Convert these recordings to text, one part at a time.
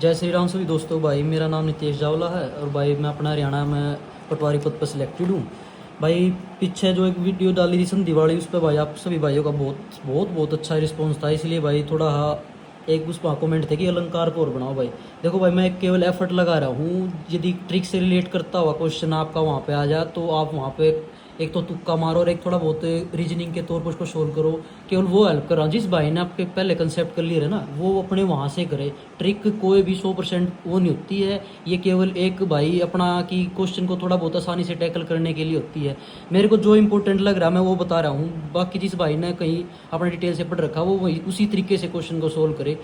जय श्री राम सभी दोस्तों। भाई मेरा नाम नितेश जावला है और भाई मैं अपना हरियाणा में पटवारी पद पर सिलेक्टेड हूँ। भाई पीछे जो एक वीडियो डाली थी संधि वाली, उस पर भाई आप सभी भाइयों का बहुत बहुत बहुत अच्छा रिस्पॉन्स था, इसलिए भाई थोड़ा एक उस पर कमेंट थे कि अलंकार को और बनाओ। भाई देखो भाई, मैं केवल एफर्ट लगा रहा हूँ। यदि ट्रिक से रिलेट करता हुआ क्वेश्चन आपका वहाँ पे आ जाए तो आप वहाँ पे एक तो तुक्का मारो और एक थोड़ा बहुत रीजनिंग के तौर पर उसको सोल्व करो। केवल वो हेल्प कर रहा हूँ। जिस भाई ने आपके पहले कंसेप्ट कर लिए है ना, वो अपने वहाँ से करे। ट्रिक कोई भी 100% वो नहीं होती है। ये केवल एक भाई अपना कि क्वेश्चन को थोड़ा बहुत आसानी से टैकल करने के लिए होती है। मेरे को जो इंपॉर्टेंट लग रहा है मैं वो बता रहा हूँ। बाकी जिस भाई ने कहीं अपने डिटेल से पढ़ रखा वो वही उसी तरीके से क्वेश्चन को सोल्व करे।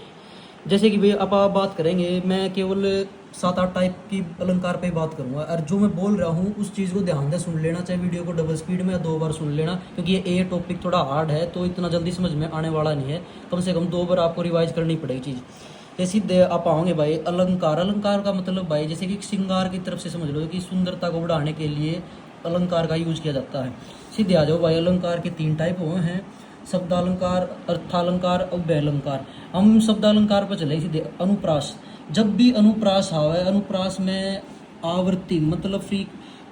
जैसे कि भाई अब आप बात करेंगे, मैं केवल 7-8 टाइप की अलंकार पे बात करूंगा और जो मैं बोल रहा हूँ उस चीज़ को ध्यान से सुन लेना, चाहे वीडियो को डबल स्पीड में या 2 बार सुन लेना, क्योंकि ये टॉपिक थोड़ा हार्ड है तो इतना जल्दी समझ में आने वाला नहीं है। कम से कम 2 बार आपको रिवाइज करनी पड़ेगी चीज़। ये सीधे आप आओगे भाई अलंकार। अलंकार का मतलब भाई जैसे कि श्रृंगार की तरफ से समझ लो कि सुंदरता को बढ़ाने के लिए अलंकार का यूज किया जाता है। सीधे आ जाओ भाई, अलंकार के 3 टाइप हुए हैं, शब्दालंकार, अर्थालंकार और व्यलंकार। हम शब्दालंकार पर चले सीधे। अनुप्रास, जब भी अनुप्रास आवे, अनुप्रास में आवृत्ति मतलब फ्री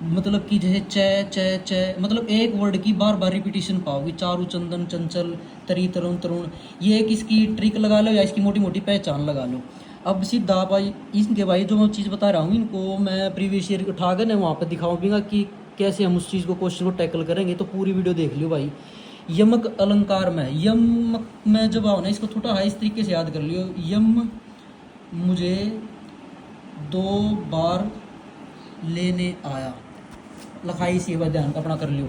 मतलब कि जैसे च च च मतलब एक वर्ड की बार बार रिपीटिशन पाओगी। चारु, चंदन, चंचल, तरी, तरुण, तरुण। ये एक इसकी ट्रिक लगा लो या इसकी मोटी मोटी पहचान लगा लो। अब सीधा भाई इनके भाई जो मैं चीज़ बता रहा हूँ इनको मैं प्रीवियस ईयर उठा कर ना वहाँ पर दिखाऊंगा कि कैसे हम उस चीज़ को क्वेश्चन को टैकल करेंगे। तो पूरी वीडियो देख लियो भाई। यमक अलंकार में, यमक में जब आओ ना, इसको थोड़ा इस तरीके से याद कर लियो। यम मुझे 2 बार लेने आया, लखाई सी बात ध्यान अपना कर लियो।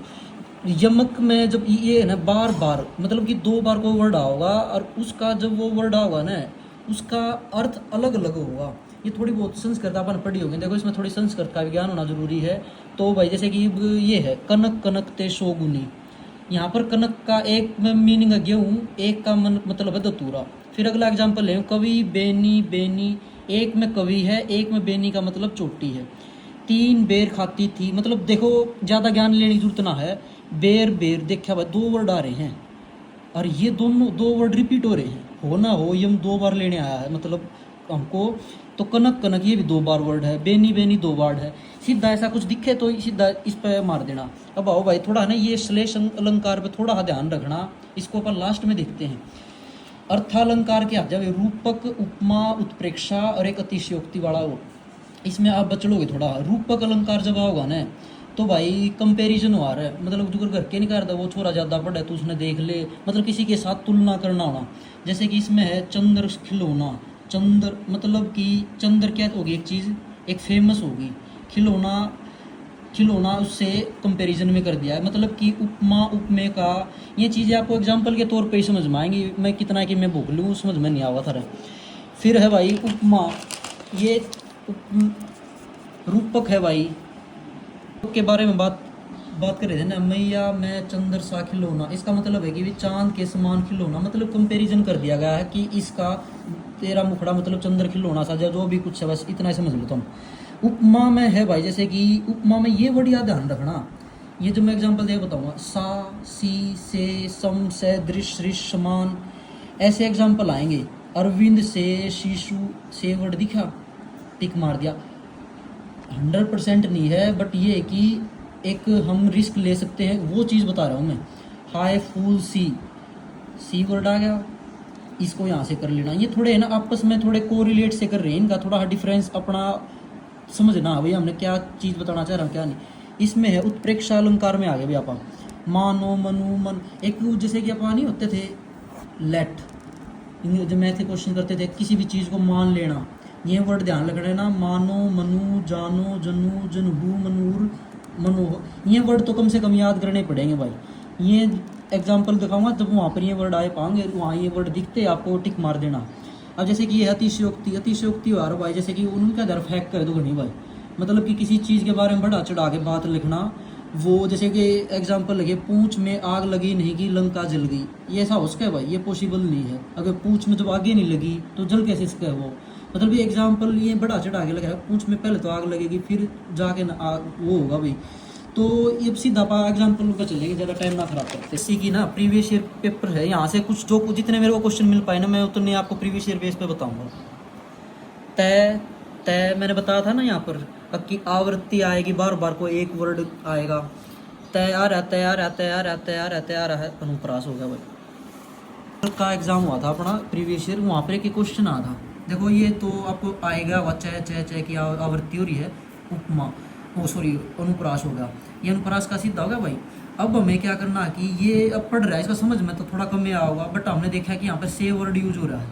यमक में जब ये है ना बार बार मतलब कि 2 बार कोई वर्ड आओगा और उसका जब वो वर्ड आओगा ना उसका अर्थ अलग अलग होगा। ये थोड़ी बहुत संस्कृत अपन पढ़ी होगी, देखो इसमें थोड़ी संस्कृत का ज्ञान होना जरूरी है। तो भाई जैसे कि ये है कनक कनक ते शोगुनी। यहाँ पर कनक का एक में मीनिंग है गेहूँ, एक का मतलब है दतूरा। फिर अगला एग्जाम्पल है कवि बेनी बेनी। एक में कवि है, एक में बेनी का मतलब चोटी है। 3 बेर खाती थी, मतलब देखो ज़्यादा ज्ञान लेने की जरूरत ना है। बेर बेर देखा भाई 2 वर्ड आ रहे हैं और ये दोनों 2 वर्ड रिपीट हो रहे हैं। हो ना हो ये हम 2 बार लेने आया है मतलब हमको। तो कनक कनक ये भी 2 बार वर्ड है, बेनी बेनी 2 वर्ड है। सीधा ऐसा कुछ दिखे तो सीधा इस पे मार देना। अब आओ भाई थोड़ा ना ये श्लेष अलंकार पे थोड़ा ध्यान रखना, इसको अपन लास्ट में देखते हैं। अर्थालंकार के आ जाए रूपक, उपमा, उत्प्रेक्षा और एक अतिशयोक्ति वाला हो। इसमें आप बचलोगे थोड़ा। रूपक अलंकार जब आओगा ना तो भाई कंपैरिजन हो रहा है, मतलब जो घर के नहीं करता वो छोरा ज़्यादा पढ़ा है तो उसने देख ले, मतलब किसी के साथ तुलना करना होना। जैसे कि इसमें है चंद्र खिलौना। चंद्र मतलब कि चंद्र क्या होगी, एक चीज़ एक फेमस होगी। खिलौना, खिलौना उससे कंपैरिजन में कर दिया है। मतलब कि उपमा उपमे का ये चीज़ें आपको एग्जांपल के तौर पे ही समझ में आएंगी। मैं कितना कि मैं भूख लूँ समझ में नहीं आवा था। फिर है भाई उपमा, ये रूपक है भाई के बारे में बात कर रहे थे ना। मैया मैं चंद्र सा खिलौना, इसका मतलब है कि चांद के समान खिलौना, मतलब कंपैरिजन कर दिया गया है कि इसका तेरा मुखड़ा मतलब चंद्र खिलौना सा, जो भी कुछ है बस इतना ही समझ लो तुम। उपमा में है भाई जैसे कि उपमा में ये वर्ड याद ध्यान रखना। ये जो मैं एग्जांपल दे बताऊंगा, सा सी से सम से दृश्य सृश समान, ऐसे एग्जांपल आएंगे। अरविंद से शिशु से वर्ड दिखा, टिक मार दिया। 100% नहीं है बट ये है कि एक हम रिस्क ले सकते हैं, वो चीज़ बता रहा हूँ मैं। हाई फूल सी वर्ड आ गया, इसको यहाँ से कर लेना। ये थोड़े है ना आपस में थोड़े कोरिलेट से कर रहे हैं, इनका थोड़ा डिफरेंस अपना समझना भैया हमने क्या चीज़ बताना चाह रहा हूँ क्या नहीं। इसमें है उत्प्रेक्षा अलंकार में आ गए भैया आप मानो मनु मन। एक जैसे कि अपन नहीं होते थे लेट, जब मैथ के क्वेश्चन करते थे किसी भी चीज़ को मान लेना, ये वर्ड ध्यान रखना है ना। मानो मनु जानो जनू जनहू मनूर मनोह, ये वर्ड तो कम से कम याद करने पड़ेंगे भाई। ये एग्जाम्पल दिखाऊंगा जब वहाँ पर ये वर्ड आए पाएंगे, वहाँ ये वर्ड दिखते आपको टिक मार देना। अब जैसे कि ये अतिशयोक्ति, अतिशयोक्ति हो रहा भाई जैसे कि उनका दर फैक कर दो घनी भाई, मतलब कि किसी चीज़ के बारे में बढ़ा चढ़ा के बात लिखना। वो जैसे कि एग्जाम्पल लगे पूंछ में आग लगी नहीं कि लंका जल गई, ये ऐसा हो सके भाई, ये पॉसिबल नहीं है। अगर पूंछ में जब आगे नहीं लगी तो जल कैसे सके वो, मतलब ये एग्जाम्पल ये बढ़ा चढ़ा के लगा है। पूंछ में पहले तो आग लगेगी फिर जाके वो होगा भाई। तो ये सीधा एग्जाम्पल पर चलेंगे, ज़्यादा टाइम ना खराब करते। इसी की ना प्रीवियस ईयर पेपर है, यहाँ से कुछ जो जितने मेरे को क्वेश्चन मिल पाए ना मैं उतने आपको प्रीवियस ईयर बेस पे बताऊंगा। तय तय मैंने बताया था ना यहाँ पर कि आवृत्ति आएगी, बार बार को एक वर्ड आएगा। तय आ रहा, तय आ रहा, तय आ रहा, तय आ रहा, तय आ रहा है, अनुप्रास हो गया भाई। का एग्जाम हुआ था अपना प्रीवियस ईयर, वहाँ पर एक क्वेश्चन आया था। देखो ये तो आपको आएगा वह चय चय चय की आवृत्ति हो रही है, उपमा ओ सॉरी अनुप्रास हो गया, ये अनुप्रास का सीधा हो गया भाई। अब हमें क्या करना है कि ये अब पढ़ रहा है, इसका समझ में तो थोड़ा कम आया होगा, बट हमने देखा कि यहाँ पर से वर्ड यूज हो रहा है,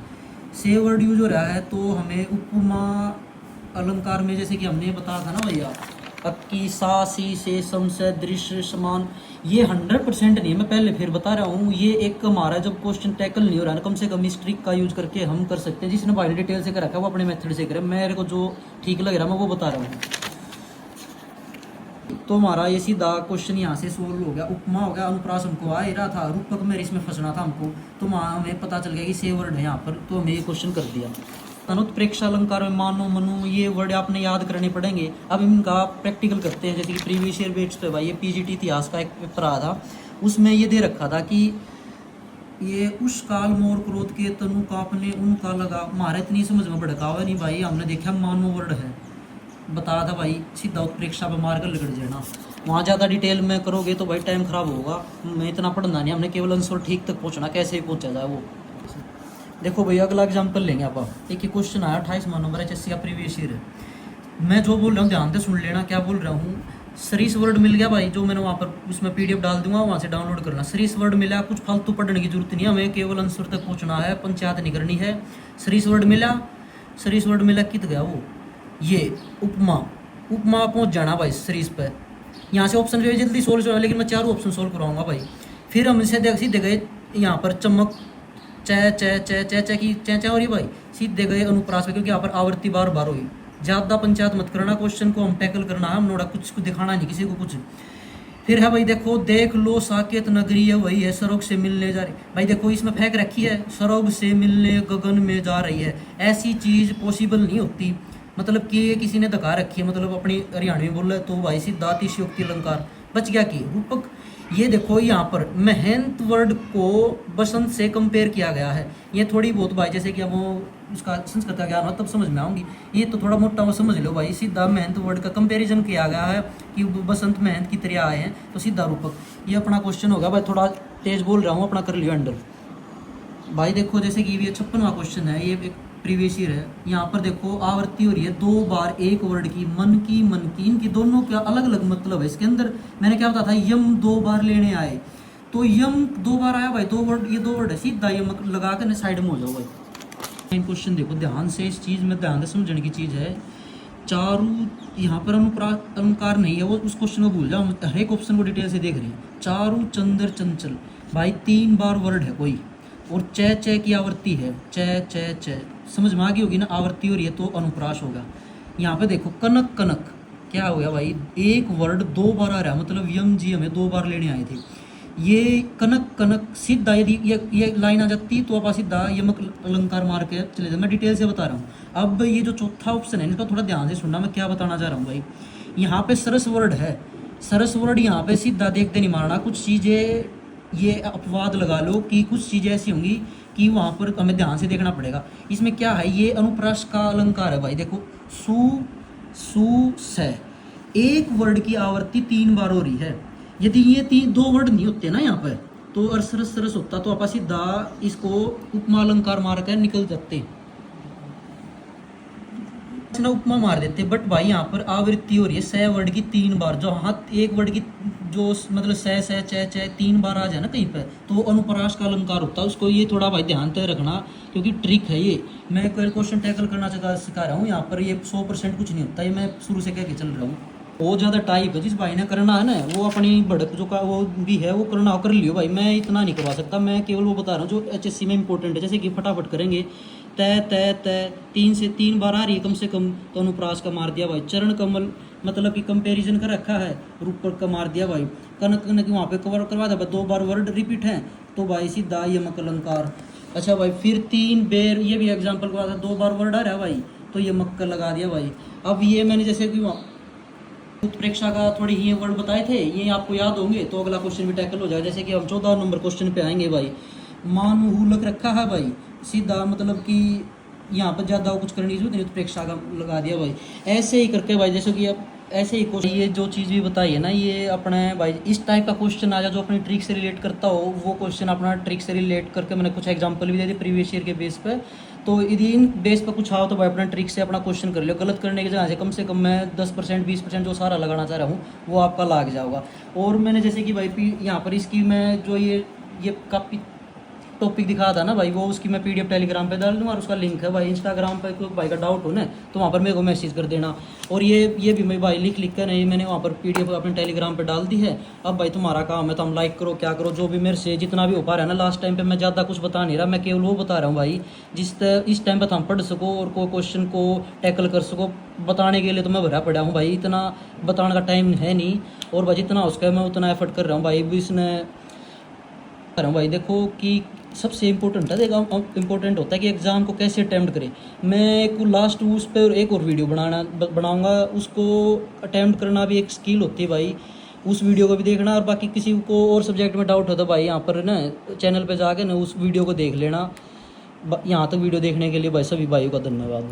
से वर्ड यूज हो रहा है, तो हमें उपमा अलंकार में जैसे कि हमने बताया था ना भैया, अब की सा सी से सम से दृश्य समान, ये 100% नहीं है, मैं पहले फिर बता रहा हूँ। ये एक हमारा जब क्वेश्चन टैकल नहीं हो रहा है, कम से कम इस ट्रिक का यूज करके हम कर सकते हैं। जिसने भाई डिटेल से कर रखा है वो अपने मेथड से करे, मेरे को जो ठीक लग रहा है मैं वो बता रहा हूँ। तो हमारा ये सीधा क्वेश्चन यहाँ से सोल्व हो गया, उपमा हो गया, अनुप्रास हमको आ ही रहा था, रूपक में इसमें फंसना था हमको, तो वहाँ हमें पता चल गया कि से वर्ड है यहाँ पर, तो हमें ये क्वेश्चन कर दिया। अनुत्प्रेक्षा अलंकार में मानो मनु ये वर्ड आपने याद करने पड़ेंगे। अब इनका प्रैक्टिकल करते हैं, जैसे कि प्रीवियस ईयर बेस्ड पे भाई ये पीजीटी इतिहास का एक पेपर आया था, उसमें ये दे रखा था कि ये उस काल मोर क्रोध के तनु कापने उनका लगा, हमारे इतनी समझ में भड़कावा नहीं भाई, हमने देखा मानो वर्ड है, बताया था भाई, सीधा उत्प्रेक्षा पर मार कर लगड़ जाना। वहाँ ज़्यादा डिटेल में करोगे तो भाई टाइम खराब होगा, मैं इतना पढ़ना नहीं, हमने केवल आंसर ठीक तक पहुँचना, कैसे पहुँचा जाए वो। देखो भैया अगला एग्जाम्पल लेंगे आप, एक क्वेश्चन आया 28वां नंबर एचएससी का प्रीवियस ईयर है। मैं जो बोल रहा हूँ ध्यान से सुन लेना, क्या बोल रहा हूँ। सरीस वर्ड मिल गया भाई, जो मैंने वहाँ पर उसमें पीडीएफ डाल दूंगा, वहाँ से डाउनलोड करना। सरीस वर्ड मिला, कुछ फालतू पढ़ने की जरूरत नहीं है, हमें केवल आंसर तक पहुँचना है, पंचायत नहीं करनी है। सरीस वर्ड मिला, सरीस वर्ड मिला, कित गया वो, ये उपमा, उपमा पहुँच जाना भाई सरीस पे। यहाँ से ऑप्शन जो जल्दी सोल्व हो, लेकिन मैं चारों ऑप्शन सोल्व कराऊंगा भाई। फिर हम इसे सीधे गए यहाँ पर चमक, चे चे चे चे चे की चे चे हो रही भाई, सीधे गए अनुप्रास पे, क्योंकि यहाँ पर आवृत्ति बार बार हुई। ज़्यादा पंचायत मत करना, क्वेश्चन को हम टैकल करना है, हम नोड़ा कुछ दिखाना नहीं किसी को कुछ। फिर है भाई देखो, देख लो साकेत नगरी है वही है, सरोग से मिलने जा रही, भाई देखो इसमें फेंक रखी है, सरोग से मिलने गगन में जा रही है, ऐसी चीज़ पॉसिबल नहीं होती, मतलब कि ये किसी ने धका रखी है, मतलब अपनी हरियाणवी बोल रहे तो भाई सीधा अतिशयोक्ति अलंकार बच गया कि रूपक। ये देखो यहाँ पर महंत वर्ड को बसंत से कंपेयर किया गया है, ये थोड़ी बहुत भाई जैसे कि अब वो उसका संस्कृत का ज्ञान हो तब समझ में आऊंगी, ये तो थोड़ा मोटा वो समझ लो भाई। सीधा महंत वर्ड का कंपैरिजन किया गया है कि बसंत महंत की तरह आए हैं, तो सीधा रूपक। ये अपना क्वेश्चन होगा भाई, थोड़ा तेज बोल रहा हूँ, अपना कर लियो हैंडल भाई। देखो जैसे कि ये 56वां क्वेश्चन है, ये एक प्रीवियस ईयर है। यहाँ पर देखो आवृत्ति हो रही है 2 बार एक वर्ड की, मन की मन की, इनकी दोनों का अलग अलग मतलब है। इसके अंदर मैंने क्या बताया था, यम 2 बार लेने आए, तो यम 2 बार आया भाई, 2 वर्ड, ये 2 वर्ड है, सीधा यम लगा कर साइड में हो जाओ भाई। क्वेश्चन देखो ध्यान से, इस चीज़ में ध्यान से समझने की चीज़ है। चारू यहाँ पर अलंकार नहीं है, वो उस क्वेश्चन को भूल जाओ, हर एक ऑप्शन को डिटेल से देख रही है। चारू चंद्र चंचल भाई 3 बार वर्ड है कोई, और चे चे की आवृत्ति है, चे चे चे, समझ में आ गई होगी ना, आवृत्ति हो रही है तो अनुप्रास होगा। यहाँ पे देखो कनक कनक, क्या हो गया भाई, एक वर्ड 2 बार आ रहा है, मतलब यम जी हमें 2 बार लेने आए थे। ये कनक कनक सीधा, यदि ये लाइन आ जाती तो आप सीधा यमक अलंकार मार के चले जाए, मैं डिटेल से बता रहा हूँ। अब ये जो चौथा ऑप्शन है इसका थोड़ा ध्यान से सुनना, मैं क्या बताना चाह रहा हूँ भाई। यहाँ पे सरस वर्ड है, सरस वर्ड यहाँ पे सीधा देखते नहीं मारना, कुछ चीज़ें ये अपवाद लगा लो कि कुछ चीज़ें ऐसी होंगी कि वहाँ पर हमें ध्यान से देखना पड़ेगा। इसमें क्या है, ये अनुप्रास का अलंकार है भाई। देखो सु सु से, एक वर्ड की आवृत्ति 3 बार हो रही है, यदि ये 2 वर्ड नहीं होते ना यहाँ पर, तो और सरस सरस होता, तो आप सीधा इसको उपमा अलंकार मार कर निकल जाते, उपमा मार देते। बट भाई यहाँ पर आवृत्ति हो रही है से वर्ड की 3 बार, जो हाथ एक वर्ड की जो मतलब से चे चे 3 बार आ जाए ना कहीं पे, तो अनुप्रास का अलंकार होता है। उसको ये थोड़ा भाई ध्यान से रखना, क्योंकि ट्रिक है ये, मैं कोई क्वेश्चन टैकल करना सिखा रहा हूँ। यहाँ पर ये 100% कुछ नहीं होता, ये मैं शुरू से कह के चल रहा हूँ। बहुत ज़्यादा टाइप है, जिस भाई ने करना है ना वो अपनी भड़क जो का वो भी है वो करना कर लियो भाई, मैं इतना नहीं करवा सकता, मैं केवल वो बता रहा हूँ जो एचएससी में इंपॉर्टेंट है। जैसे कि फटाफट करेंगे, तय तय तय 3 से 3 बार आ रही है कम से कम, तो अनुप्रास का मार दिया भाई। चरण कमल मतलब कि कंपैरिजन कर रखा है, रूपक का मार दिया भाई। कनक कनक वहाँ पे कवर करवा दिया, 2 बार वर्ड रिपीट है, तो भाई सीधा यमक अलंकार। अच्छा भाई, फिर 3 बेर, ये भी एग्जाम्पल करवा था, 2 बार वर्ड आ रहा है भाई, तो ये मक्का लगा दिया भाई। अब ये मैंने जैसे कि उत्प्रेक्षा का थोड़ी ही वर्ड बताए थे, ये आपको याद होंगे, तो अगला क्वेश्चन भी टैकल हो जाएगा। जैसे कि हम 14 नंबर क्वेश्चन पे आएंगे भाई। मानहूलक रखा है भाई, सीधा मतलब कि यहाँ पर ज़्यादा कुछ करने की जरूरत नहीं, तो प्रेक्षा का लगा दिया भाई। ऐसे ही करके भाई, जैसे कि अब ऐसे ही क्वेश्चन, ये जो चीज़ भी बताई है ना, ये अपने भाई इस टाइप का क्वेश्चन आ जाए जो अपनी ट्रिक से रिलेट करता हो, वो क्वेश्चन अपना ट्रिक से रिलेट करके मैंने कुछ एग्जांपल भी दे दी प्रीवियस ईयर के बेस पे। तो यदि इन बेस पर कुछ आओ तो भाई अपना ट्रिक से अपना क्वेश्चन कर लो, गलत करने की जगह से कम मैं 10% 20% जो सारा लगाना चाह रहा हूँ वो आपका लाग जाओगा। और मैंने जैसे कि भाई यहाँ पर इसकी मैं जो ये काफ़ी टॉपिक दिखा था ना भाई, वो उसकी मैं पीडीएफ टेलीग्राम पे डाल दूंगा, और उसका लिंक है भाई इंस्टाग्राम पे, कोई भाई का डाउट हो ना तो वहाँ पर मेरे को मैसेज कर देना। और ये भी मैं भाई लिख कर नहीं, मैंने वहाँ पर पीडीएफ अपने टेलीग्राम पे डाल दी है। अब भाई तुम्हारा काम है, तो हम लाइक करो क्या करो, जो भी मेरे से जितना भी हो पा रहा है ना। लास्ट टाइम पे मैं ज़्यादा कुछ बता नहीं रहा, मैं केवल वो बता रहा हूँ भाई इस टाइम पर हम पढ़ सको और कोई क्वेश्चन को टैकल कर सको। बताने के लिए तो मैं भरा पड़ा हूँ भाई, इतना बताने का टाइम है नहीं, और भाई जितना उसका मैं उतना एफर्ट कर रहा हूँ भाई। इसने कर रहा हूँ भाई, देखो कि सबसे इम्पोर्टेंट है, देखो इम्पोर्टेंट होता है कि एग्ज़ाम को कैसे अटैम्प्ट करें। मैं एक लास्ट उस पर एक और वीडियो बनाऊंगा, उसको अटैम्प्ट करना भी एक स्किल होती है भाई। उस वीडियो को भी देखना, और बाकी किसी को और सब्जेक्ट में डाउट हो तो भाई यहाँ पर ना चैनल पे जाके ना उस वीडियो को देख लेना। यहाँ तक वीडियो देखने के लिए भाई सभी भाइयों का धन्यवाद।